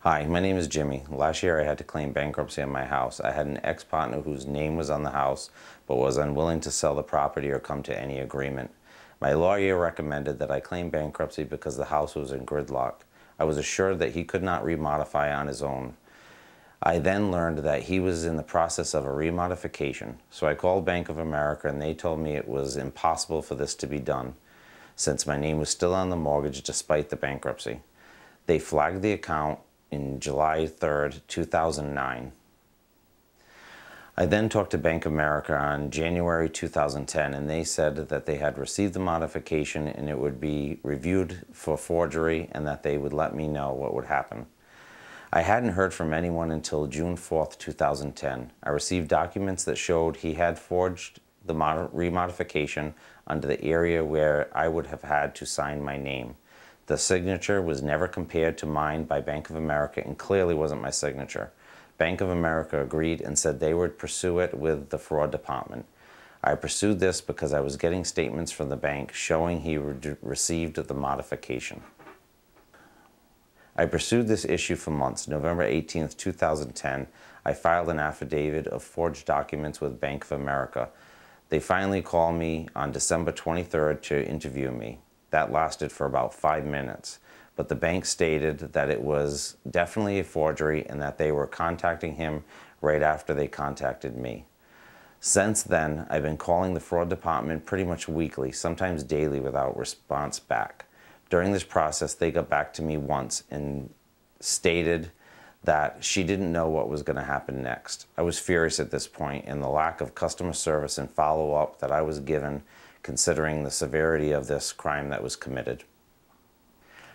Hi, my name is Jimmy. Last year I had to claim bankruptcy on my house. I had an ex-partner whose name was on the house but was unwilling to sell the property or come to any agreement. My lawyer recommended that I claim bankruptcy because the house was in gridlock. I was assured that he could not remodify on his own. I then learned that he was in the process of a remodification, so I called Bank of America and they told me it was impossible for this to be done since my name was still on the mortgage despite the bankruptcy. They flagged the account in July 3rd, 2009. I then talked to Bank of America on January 2010 and they said that they had received the modification and it would be reviewed for forgery and that they would let me know what would happen. I hadn't heard from anyone until June 4th, 2010. I received documents that showed he had forged the remodification under the area where I would have had to sign my name. The signature was never compared to mine by Bank of America and clearly wasn't my signature. Bank of America agreed and said they would pursue it with the fraud department. I pursued this because I was getting statements from the bank showing he received the modification. I pursued this issue for months. November 18th, 2010, I filed an affidavit of forged documents with Bank of America. They finally called me on December 23rd to interview me. That lasted for about 5 minutes, but the bank stated that it was definitely a forgery and that they were contacting him right after they contacted me. Since then, I've been calling the fraud department pretty much weekly, sometimes daily, without response back. During this process, they got back to me once and stated that she didn't know what was going to happen next. I was furious at this point and the lack of customer service and follow-up that I was given considering the severity of this crime that was committed.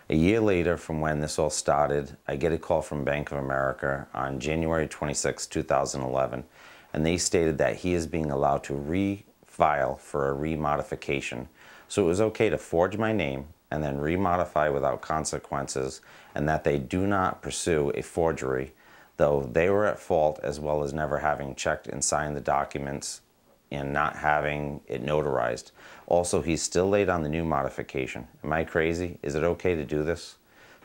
A year later from when this all started, I get a call from Bank of America on January 26, 2011, and they stated that he is being allowed to refile for a remodification. So it was okay to forge my name and then remodify without consequences, and that they do not pursue a forgery, though they were at fault as well as never having checked and signed the documents and not having it notarized. Also, he's still late on the new modification. Am I crazy? Is it okay to do this?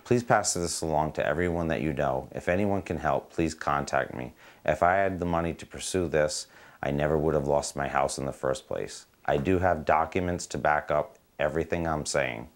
Please pass this along to everyone that you know. If anyone can help, please contact me. If I had the money to pursue this, I never would have lost my house in the first place. I do have documents to back up everything I'm saying.